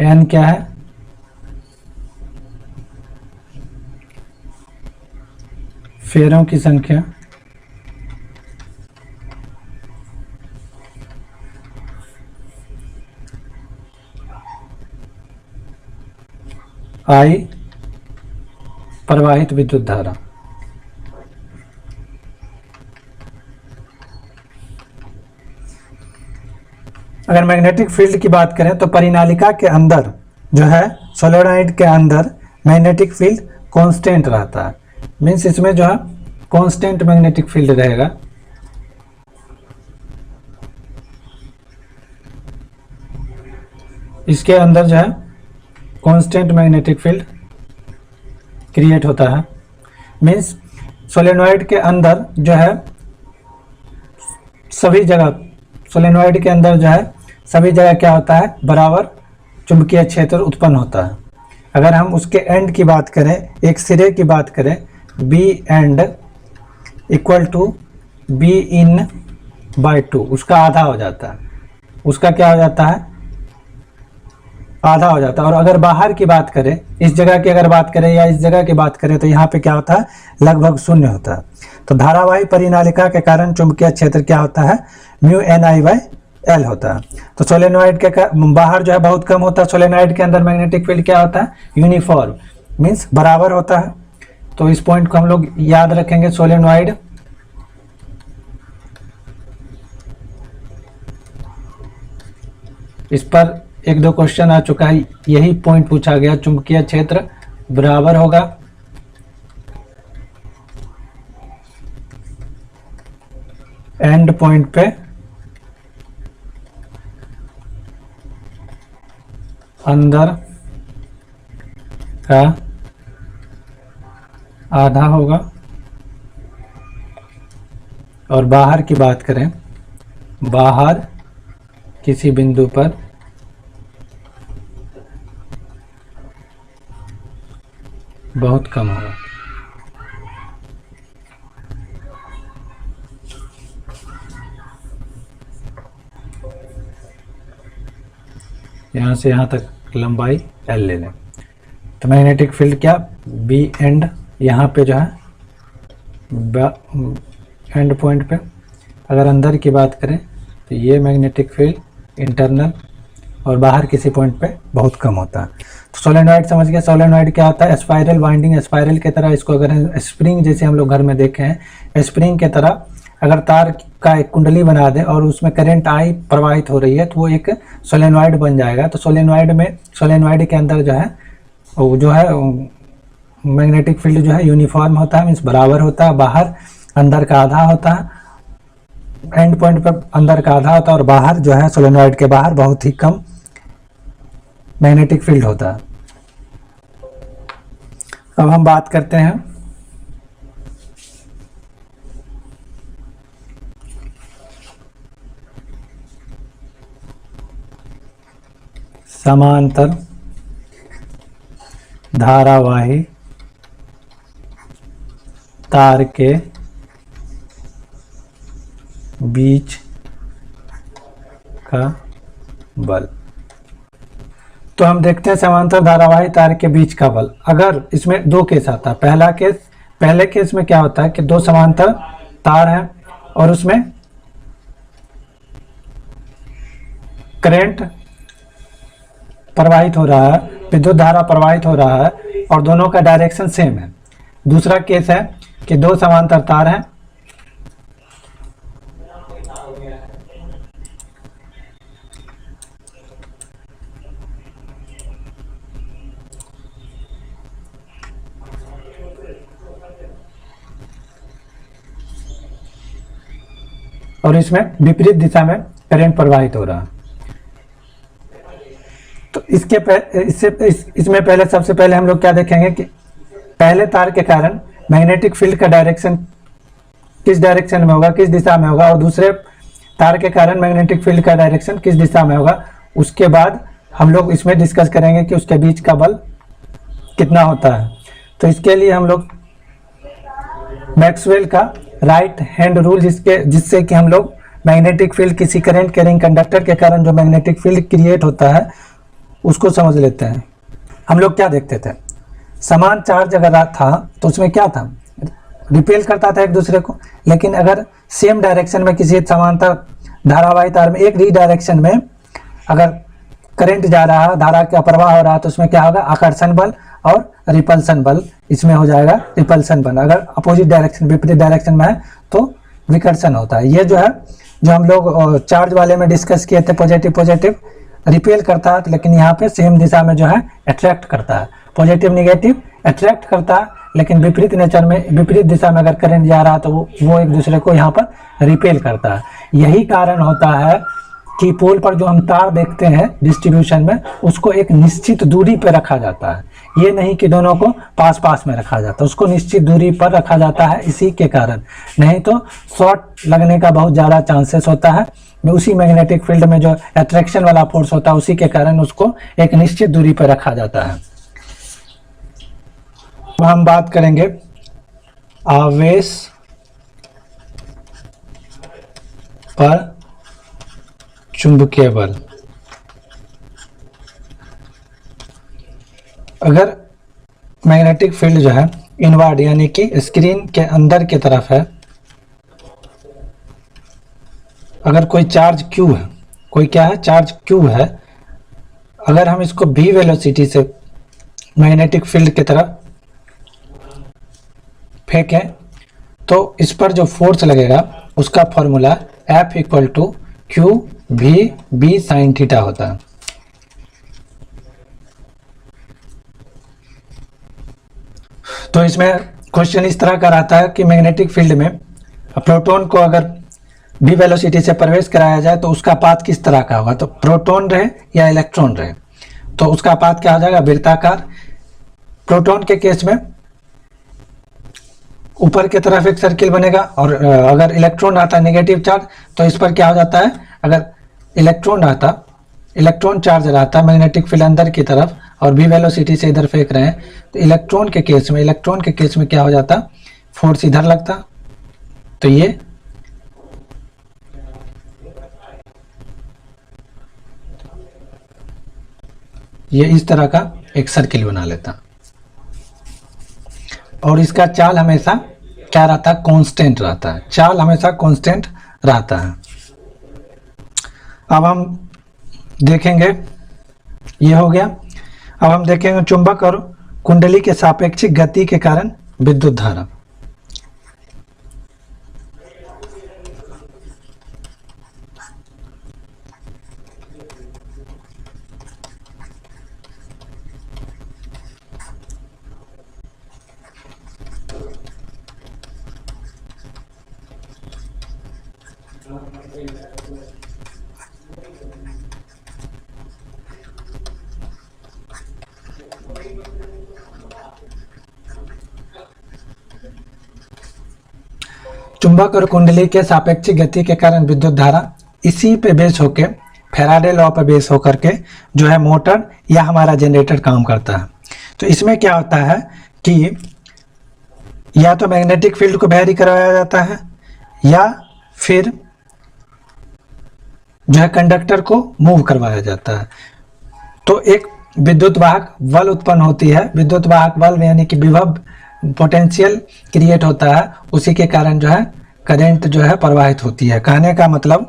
N क्या है, फेरों की संख्या, I प्रवाहित विद्युत धारा। अगर मैग्नेटिक फील्ड की बात करें तो परिनालिका के अंदर जो है, सोलेनॉइड के अंदर मैग्नेटिक फील्ड कांस्टेंट रहता है। मीन्स इसमें जो है कांस्टेंट मैग्नेटिक फील्ड रहेगा। इसके अंदर जो है कांस्टेंट मैग्नेटिक फील्ड क्रिएट होता है। मीन्स सोलेनॉइड के अंदर जो है सभी जगह, सोलेनॉइड के अंदर जो है सभी जगह क्या होता है, बराबर चुंबकीय क्षेत्र उत्पन्न होता है। अगर हम उसके एंड की बात करें, एक सिरे की बात करें, B end equal to B in by 2, उसका आधा हो जाता है, उसका क्या हो जाता है, आधा हो जाता है। और अगर बाहर की बात करें, इस जगह की अगर बात करें या इस जगह की बात करें, तो यहाँ पे क्या होता है, लगभग शून्य होता है। तो धारावाही परिनालिका के कारण चुंबकीय क्षेत्र क्या होता है, म्यू NI/L होता है। तो सोलेनॉइड के बाहर जो है बहुत कम होता है, सोलेनॉइड के अंदर मैग्नेटिक फील्ड क्या होता है, यूनिफॉर्म, मीन्स बराबर होता है। तो इस पॉइंट को हम लोग याद रखेंगे। सोलेनॉइड इस पर 1-2 क्वेश्चन आ चुका है, यही पॉइंट पूछा गया, चुंबकीय क्षेत्र बराबर होगा एंड पॉइंट पे अंदर का आधा होगा, और बाहर की बात करें, बाहर किसी बिंदु पर बहुत कम होगा। यहाँ से यहाँ तक लंबाई L ले लें। तो मैग्नेटिक फील्ड क्या, बी एंड, यहाँ पे जो है एंड पॉइंट पे, अगर अंदर की बात करें तो ये मैग्नेटिक फील्ड इंटरनल, और बाहर किसी पॉइंट पे बहुत कम होता है। तो सोलेनॉइड समझ गया। सोलेनॉइड क्या होता है, स्पाइरल वाइंडिंग, स्पाइरल के तरह, इसको अगर स्प्रिंग जैसे हम लोग घर में देखे हैं, स्प्रिंग के तरह अगर तार का एक कुंडली बना दे और उसमें करंट आई प्रवाहित हो रही है, तो वो एक सोलेनॉइड बन जाएगा। तो सोलेनॉइड के अंदर जो है मैग्नेटिक फील्ड जो है यूनिफॉर्म होता है, मीन्स बराबर होता है, बाहर अंदर का आधा होता है, एंड पॉइंट पर अंदर का आधा होता है, और बाहर जो है सोलेनॉइड के बाहर बहुत ही कम मैग्नेटिक फील्ड होता है। अब हम बात करते हैं समांतर धारावाही तार के बीच का बल। तो हम देखते हैं समांतर धारावाही तार के बीच का बल। अगर इसमें 2 केस आता है, पहले केस में क्या होता है कि 2 समांतर तार हैं और उसमें करंट प्रवाहित हो रहा है, विद्युत धारा प्रवाहित हो रहा है और दोनों का डायरेक्शन सेम है। दूसरा केस है कि दो समांतर तार हैं, और इसमें विपरीत दिशा में करंट प्रवाहित हो रहा है। तो इसमें पहले सबसे पहले हम लोग क्या देखेंगे कि पहले तार के कारण मैग्नेटिक फील्ड का डायरेक्शन किस डायरेक्शन में होगा, किस दिशा में होगा, और दूसरे तार के कारण मैग्नेटिक फील्ड का डायरेक्शन किस दिशा में होगा। उसके बाद हम लोग इसमें डिस्कस करेंगे कि उसके बीच का बल कितना होता है। तो इसके लिए हम लोग मैक्सवेल का राइट हैंड रूल जिससे कि हम लोग मैग्नेटिक फील्ड किसी करंट कैरिंग कंडक्टर के कारण जो मैग्नेटिक फील्ड क्रिएट होता है उसको समझ लेते हैं। हम लोग क्या देखते थे, समान चार्ज अगर था तो उसमें क्या था, रिपेल करता था एक दूसरे को। लेकिन अगर सेम डायरेक्शन में किसी समांतर धारावाही तार में एक ही डायरेक्शन में अगर करंट जा रहा है, धारा का प्रवाह हो रहा है, तो उसमें क्या होगा, आकर्षण बल और रिपल्सन बल इसमें हो जाएगा रिपल्सन बल। अगर अपोजिट डायरेक्शन विपरीत डायरेक्शन में है तो विकर्षण होता है। ये जो है जो हम लोग चार्ज वाले में डिस्कस किए थे, पॉजिटिव रिपेल करता है, लेकिन यहाँ पे सेम दिशा में जो है अट्रैक्ट करता है। पॉजिटिव निगेटिव अट्रैक्ट करता है, लेकिन विपरीत नेचर में विपरीत दिशा में अगर करंट जा रहा है तो वो एक दूसरे को यहाँ पर रिपेल करता है। यही कारण होता है कि पोल पर जो हम तार देखते हैं डिस्ट्रीब्यूशन में, उसको एक निश्चित दूरी पर रखा जाता है। ये नहीं कि दोनों को पास पास में रखा जाता है, उसको निश्चित दूरी पर रखा जाता है इसी के कारण। नहीं तो शॉर्ट लगने का बहुत ज़्यादा चांसेस होता है। उसी मैग्नेटिक फील्ड में जो अट्रैक्शन वाला फोर्स होता है उसी के कारण उसको एक निश्चित दूरी पर रखा जाता है। अब हम बात करेंगे आवेश पर चुंबकीय बल। अगर मैग्नेटिक फील्ड जो है इनवर्ड यानी कि स्क्रीन के अंदर की तरफ है, अगर कोई चार्ज Q है, कोई क्या है, चार्ज Q है, अगर हम इसको v वेलोसिटी से मैग्नेटिक फील्ड की तरफ फेंकें तो इस पर जो फोर्स लगेगा उसका formula F equal to Q V B sine theta होता है। तो इसमें क्वेश्चन इस तरह का रहता है कि मैग्नेटिक फील्ड में प्रोटॉन को अगर v वेलोसिटी से प्रवेश कराया जाए तो उसका पाथ किस तरह का होगा, तो प्रोटॉन रहे या इलेक्ट्रॉन रहे तो उसका पाथ क्या हो जाएगा, वृत्ताकार। प्रोटॉन के केस में ऊपर की तरफ एक सर्किल बनेगा, और अगर इलेक्ट्रॉन आता है नेगेटिव चार्ज तो इस पर क्या हो जाता है, अगर इलेक्ट्रॉन चार्ज रहता है मैग्नेटिक फील्ड अंदर की तरफ और v वेलोसिटी से इधर फेंक रहे हैं तो इलेक्ट्रॉन के केस में क्या हो जाता, फोर्स इधर लगता। तो ये इस तरह का एक सर्किल बना लेता और इसका चाल हमेशा क्या रहता है, कांस्टेंट रहता है। चाल हमेशा कांस्टेंट रहता है। अब हम देखेंगे, ये हो गया। अब हम देखेंगे चुंबक और कुंडली के सापेक्षिक गति के कारण विद्युत धारा। चुंबक और कुंडली के सापेक्षिक गति के कारण विद्युत धारा, इसी पे बेस होके फैराडे लॉ पे बेस होकर के जो है मोटर या हमारा जनरेटर काम करता है। तो इसमें क्या होता है कि या तो मैग्नेटिक फील्ड को वेरी करवाया जाता है या फिर जो है कंडक्टर को मूव करवाया जाता है। तो एक विद्युत वाहक बल उत्पन्न होती है। विद्युत वाहक बल यानी कि विभव पोटेंशियल क्रिएट होता है, उसी के कारण जो है करंट जो है प्रवाहित होती है। कहने का मतलब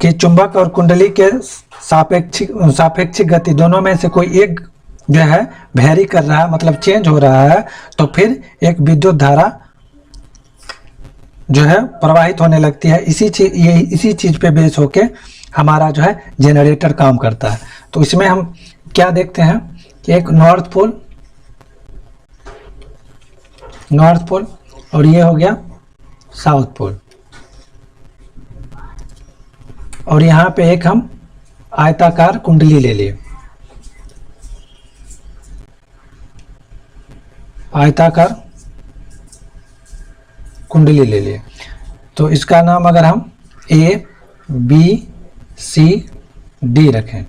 कि चुंबक और कुंडली के सापेक्षिक गति दोनों में से कोई एक जो है वेरी कर रहा है, मतलब चेंज हो रहा है, तो फिर एक विद्युत धारा जो है प्रवाहित होने लगती है। इसी चीज पे बेस होके हमारा जो है जनरेटर काम करता है। तो इसमें हम क्या देखते हैं कि एक नॉर्थ पोल और ये हो गया साउथ पोल, और यहाँ पे एक हम आयताकार कुंडली ले लिए, आयताकार कुंडली ले लिए। तो इसका नाम अगर हम ए बी सी डी रखें,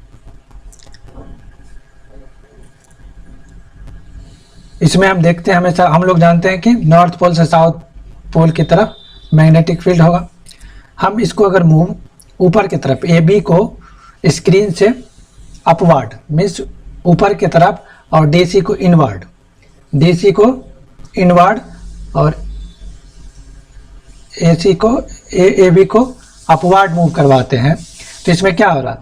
इसमें हम देखते हैं हमेशा हम लोग जानते हैं कि नॉर्थ पोल से साउथ पोल की तरफ मैग्नेटिक फील्ड होगा। हम इसको अगर मूव ऊपर की तरफ, ए बी को स्क्रीन से अपवर्ड मीन्स ऊपर की तरफ, और डीसी को इनवर्ड, डीसी को इनवर्ड, और एसी को ए बी को अपवर्ड मूव करवाते हैं। तो इसमें क्या हो रहा है,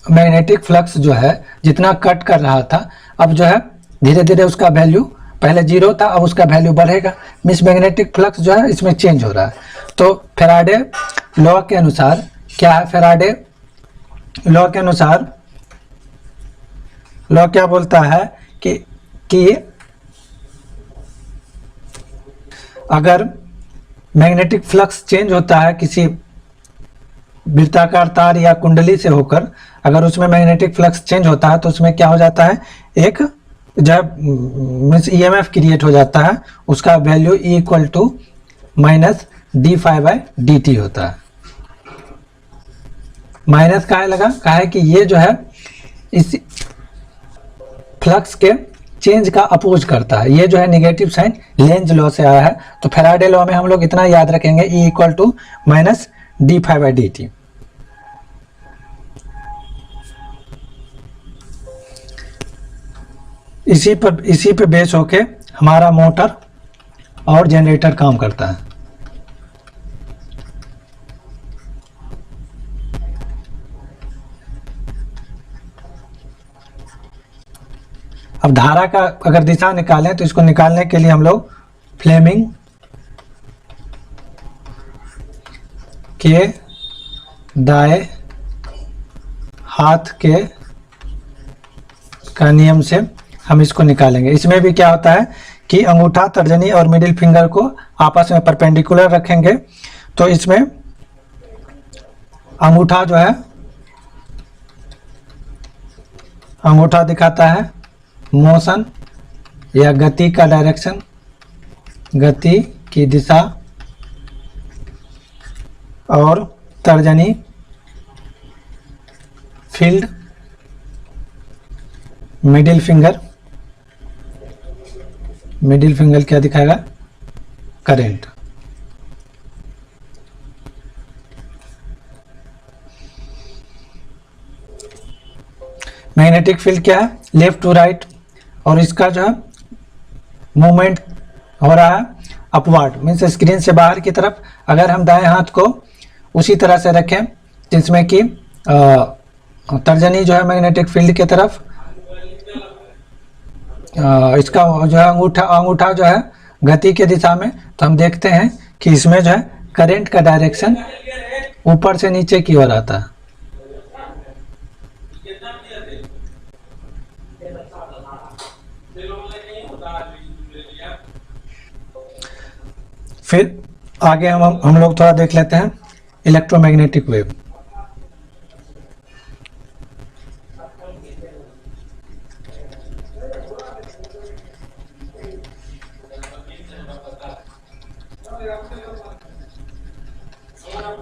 मैग्नेटिक फ्लक्स जो है जितना कट कर रहा था, अब जो है धीरे धीरे उसका वैल्यू, पहले 0 था अब उसका वैल्यू बढ़ेगा, मीन्स मैग्नेटिक फ्लक्स जो है इसमें चेंज हो रहा है। तो फैराडे लॉ के अनुसार क्या है, फैराडे लॉ के अनुसार लॉ क्या बोलता है कि अगर मैग्नेटिक फ्लक्स चेंज होता है किसी वृत्ताकार तार या कुंडली से होकर, अगर उसमें मैग्नेटिक फ्लक्स चेंज होता है तो उसमें क्या हो जाता है, एक जब मीन्स ईएमएफ क्रिएट हो जाता है, उसका वैल्यू E - d∅dt होता है। माइनस का है लगा, कहा है कि ये जो है इस फ्लक्स के चेंज का अपोज करता है, ये जो है नेगेटिव साइन लेंज लॉ से आया है। तो फैराडे लॉ में हम लोग इतना याद रखेंगे, E - d∅dt। इसी पे बेस होके हमारा मोटर और जनरेटर काम करता है। अब धारा का अगर दिशा निकालें तो इसको निकालने के लिए हम लोग फ्लेमिंग के दाएं हाथ का नियम से हम इसको निकालेंगे। इसमें भी क्या होता है कि अंगूठा, तर्जनी और मिडिल फिंगर को आपस में परपेंडिकुलर रखेंगे। तो इसमें अंगूठा जो है, अंगूठा दिखाता है मोशन या गति का डायरेक्शन, गति की दिशा, और तर्जनी फील्ड, मिडिल फिंगर क्या दिखाएगा, करंट। मैग्नेटिक फील्ड क्या है, लेफ्ट टू राइट, और इसका जो है मूवमेंट हो रहा है अपवर्ड, मीन्स स्क्रीन से बाहर की तरफ। अगर हम दाएं हाथ को उसी तरह से रखें जिसमें कि तर्जनी जो है मैग्नेटिक फील्ड की तरफ, इसका जो है अंगूठा जो है गति के दिशा में, तो हम देखते हैं कि इसमें जो है करंट का डायरेक्शन ऊपर से नीचे की ओर आता है। फिर आगे हम लोग थोड़ा देख लेते हैं इलेक्ट्रोमैग्नेटिक वेव।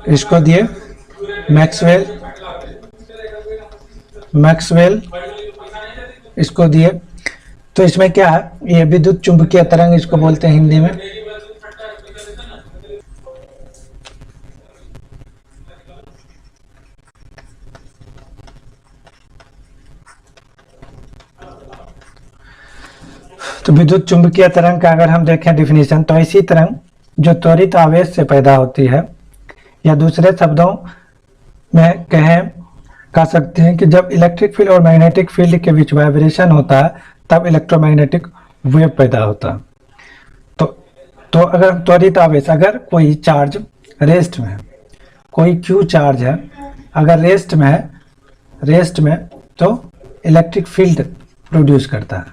इसको दिए मैक्सवेल इसको दिए। तो इसमें क्या है, ये विद्युत चुंबकीय तरंग इसको बोलते हैं हिंदी में। तो विद्युत चुंबकीय तरंग का अगर हम देखें डिफिनीशन, तो ऐसी तरंग जो त्वरित आवेश से पैदा होती है या दूसरे शब्दों में कह सकते हैं कि जब इलेक्ट्रिक फील्ड और मैग्नेटिक फील्ड के बीच वाइब्रेशन होता है तब इलेक्ट्रोमैग्नेटिक वेव पैदा होता है। तो अगर त्वरित आवेश, अगर कोई चार्ज रेस्ट में है, कोई क्यू चार्ज है, अगर रेस्ट में तो इलेक्ट्रिक फील्ड प्रोड्यूस करता है।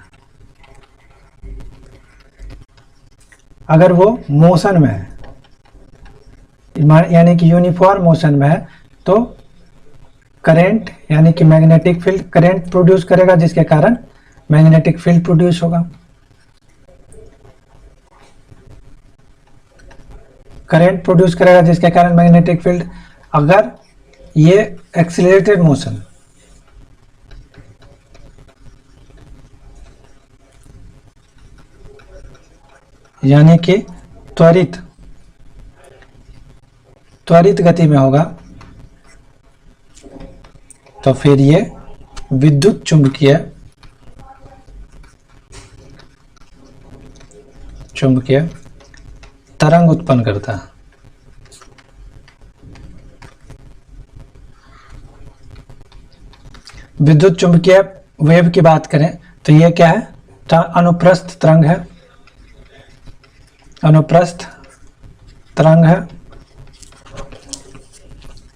अगर वो मोशन में है, यानी कि यूनिफॉर्म मोशन में है, तो करंट यानी कि मैग्नेटिक फील्ड करंट प्रोड्यूस करेगा, जिसके कारण मैग्नेटिक फील्ड प्रोड्यूस होगा। करंट प्रोड्यूस करेगा जिसके कारण मैग्नेटिक फील्ड। अगर ये एक्सीलरेटेड मोशन, यानी कि त्वरित गति में होगा, तो फिर ये विद्युत चुंबकीय तरंग उत्पन्न करता है। विद्युत चुंबकीय वेव की बात करें तो ये क्या है? अनुप्रस्थ तरंग है, अनुप्रस्थ तरंग है।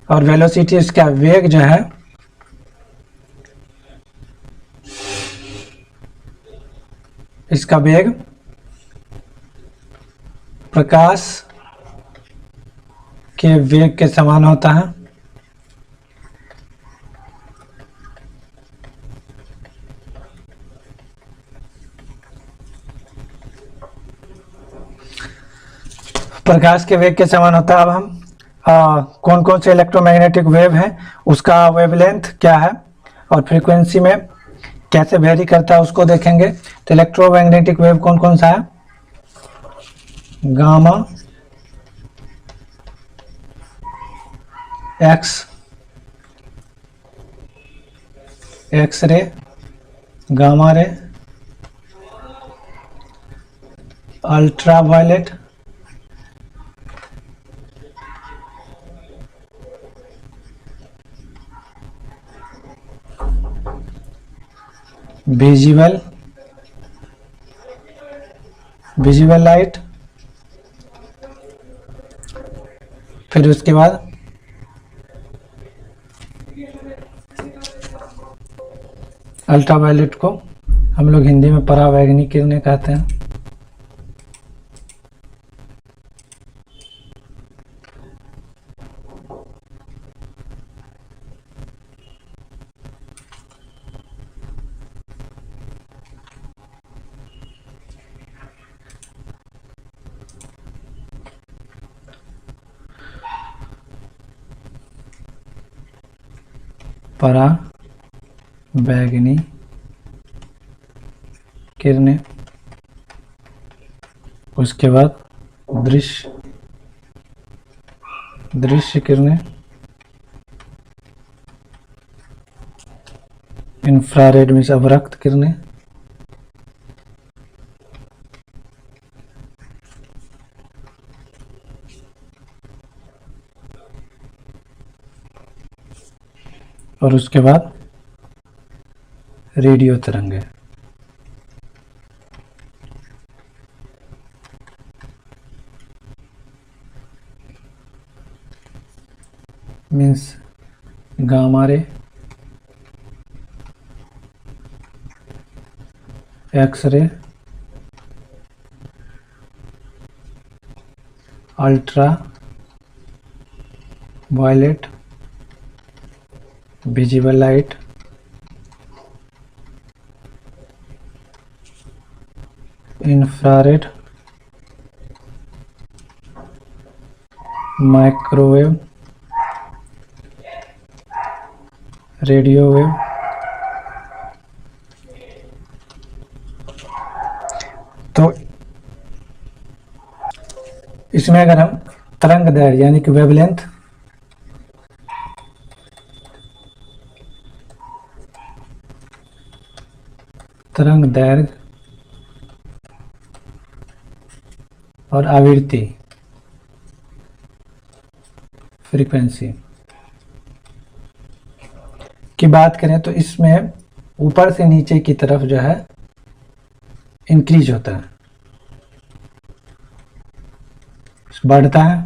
और वेलोसिटी, इसका वेग जो है इसका वेग प्रकाश के वेग के समान होता है। प्रकाश के वेग के समान होता है। अब हम कौन कौन से इलेक्ट्रोमैग्नेटिक वेव हैं, उसका वेवलेंथ क्या है और फ्रीक्वेंसी में कैसे वेरी करता है उसको देखेंगे। तो इलेक्ट्रोमैग्नेटिक वेव कौन कौन सा है? Gamma, X ray, gamma ray, ultraviolet, visible light, फिर उसके बाद अल्ट्रावायलेट को हम लोग हिंदी में परावैंगनी किरणें कहते हैं। परावैंगनी किरणें, उसके बाद दृश्य किरणें, इंफ्रारेड में अवरक्त किरणें, और उसके बाद रेडियो तरंगे। Means gamma ray, X ray, ultraviolet, visible light, infrared, microwave, radio wave. तो इसमें अगर हम तरंग दैर्घ्य यानी कि वेवलेंथ, तरंग दैर्घ्य और आवृत्ति फ्रीक्वेंसी की बात करें तो इसमें ऊपर से नीचे की तरफ जो है इंक्रीज होता है, बढ़ता है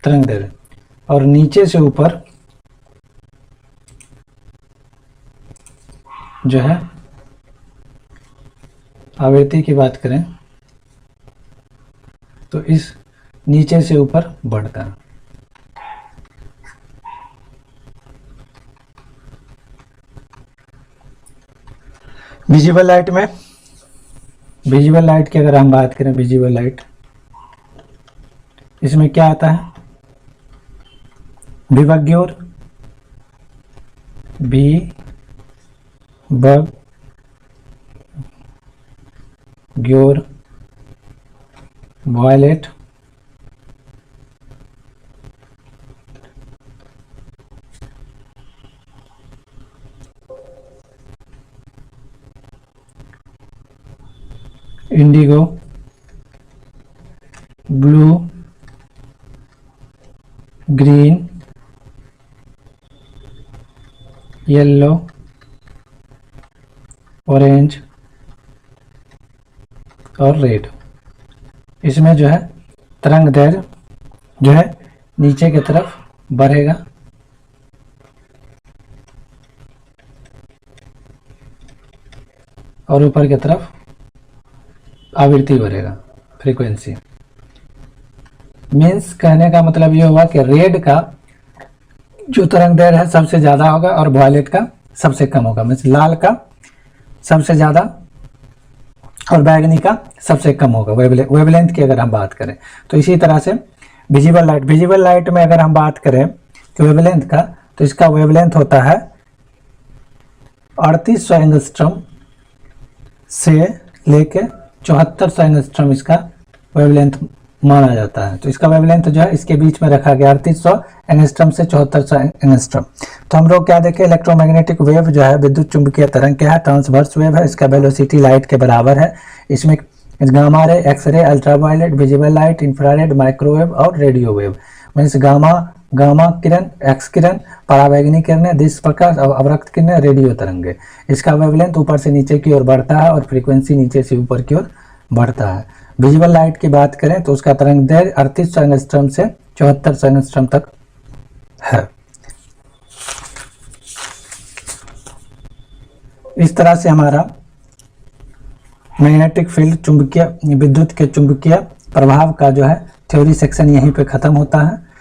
तरंग दैर्ध्य, और नीचे से ऊपर जो है आवृत्ति की बात करें तो इस नीचे से ऊपर बढ़ता है। विजिबल लाइट में, विजिबल लाइट की अगर हम बात करें, विजिबल लाइट इसमें क्या आता है, विवर्ग्योर, विवर्ग्योर, violet, Indigo, blue, green, yellow, orange और रेड। इसमें जो है तरंग दैर्ध्य जो है नीचे की तरफ बढ़ेगा और ऊपर की तरफ आवृत्ति बढ़ेगा, फ्रीक्वेंसी। मीन्स कहने का मतलब ये हुआ कि रेड का जो तरंग दैर्ध्य है सबसे ज़्यादा होगा और वॉयलेट का सबसे कम होगा। मीन्स लाल का सबसे ज़्यादा और बैगनी का सबसे कम होगा, वेवलेंथ की अगर हम बात करें तो। इसी तरह से विजिबल लाइट, विजिबल लाइट में अगर हम बात करें कि वेवलेंथ का, तो इसका वेवलेंथ होता है 3800 एंगस्ट्रम से लेके 7400 एंगस्ट्रम इसका वेवलेंथ माना जाता है। तो इसका वेवलेंथ जो है इसके बीच में रखा गया 3800 एंगस्ट्रम से 7400 एंगस्ट्रम। तो हम लोग क्या देखें, इलेक्ट्रोमैग्नेटिक वेव जो है विद्युत चुंबकीय तरंग क्या है, ट्रांसवर्स वेव है। इसका वेलोसिटी लाइट के बराबर है। इसमें gamma ray, X ray, ultraviolet, visible light, infrared, microwave और रेडियो वेव। मीन्स गामा किरण, एक्स किरण, परावैंगनी किरणें, दिश प्रकाश और अवरक्त किरणें, रेडियो तरंगे। इसका वेवलेंथ ऊपर से नीचे की ओर बढ़ता है और फ्रीक्वेंसी नीचे से ऊपर की ओर बढ़ता है। विजिबल लाइट की बात करें तो उसका तरंग दैर्ध्य 3800 एंगस्ट्रम से 7400 एंगस्ट्रम तक है। इस तरह से हमारा मैग्नेटिक फील्ड, चुंबकीय विद्युत के चुंबकीय प्रभाव का जो है थ्योरी सेक्शन यहीं पे ख़त्म होता है।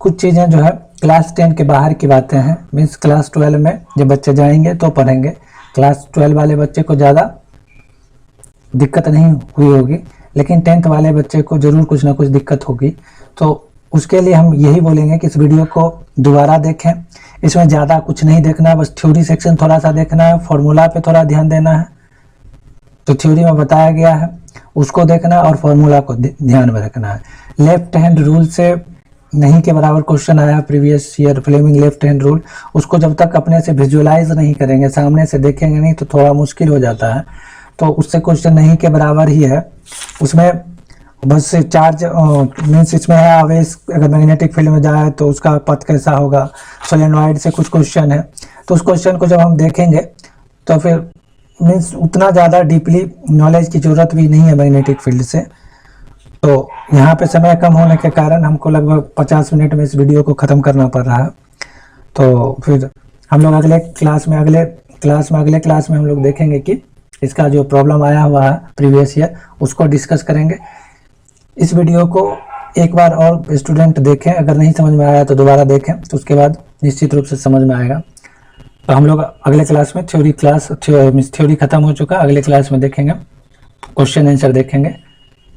कुछ चीज़ें जो है क्लास 10 के बाहर की बातें हैं। मीन्स क्लास 12 में जब बच्चे जाएंगे तो पढ़ेंगे। क्लास 12 वाले बच्चे को ज़्यादा दिक्कत नहीं हुई होगी, लेकिन 10th वाले बच्चे को ज़रूर कुछ ना कुछ दिक्कत होगी। तो उसके लिए हम यही बोलेंगे कि इस वीडियो को दोबारा देखें। इसमें ज़्यादा कुछ नहीं देखना, बस थ्योरी सेक्शन थोड़ा सा देखना है, फॉर्मूला पे थोड़ा ध्यान देना है। तो थ्योरी में बताया गया है उसको देखना और फॉर्मूला को ध्यान में रखना है। लेफ्ट हैंड रूल से नहीं के बराबर क्वेश्चन आया previous year, Fleming left hand rule. उसको जब तक अपने से विजुअलाइज नहीं करेंगे, सामने से देखेंगे नहीं, तो थोड़ा मुश्किल हो जाता है। तो उससे क्वेश्चन नहीं के बराबर ही है। उसमें बस चार्ज मीन्स इसमें है आवेश, अगर मैग्नेटिक फील्ड में जाए तो उसका पथ कैसा होगा, सोलेनॉइड से कुछ क्वेश्चन है। तो उस क्वेश्चन को जब हम देखेंगे तो फिर मीन्स उतना ज़्यादा डीपली नॉलेज की ज़रूरत भी नहीं है मैग्नेटिक फील्ड से। तो यहाँ पे समय कम होने के कारण हमको लगभग 50 मिनट में इस वीडियो को ख़त्म करना पड़ रहा है। तो फिर हम लोग अगले क्लास में हम लोग देखेंगे कि इसका जो प्रॉब्लम आया हुआ है प्रीवियस ईयर उसको डिस्कस करेंगे। इस वीडियो को एक बार और स्टूडेंट देखें, अगर नहीं समझ में आया तो दोबारा देखें, तो उसके बाद निश्चित रूप से समझ में आएगा। तो हम लोग अगले क्लास में थ्योरी खत्म हो चुका, अगले क्लास में देखेंगे, क्वेश्चन आंसर देखेंगे।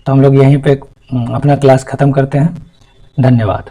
तो हम लोग यहीं पे अपना क्लास ख़त्म करते हैं। धन्यवाद।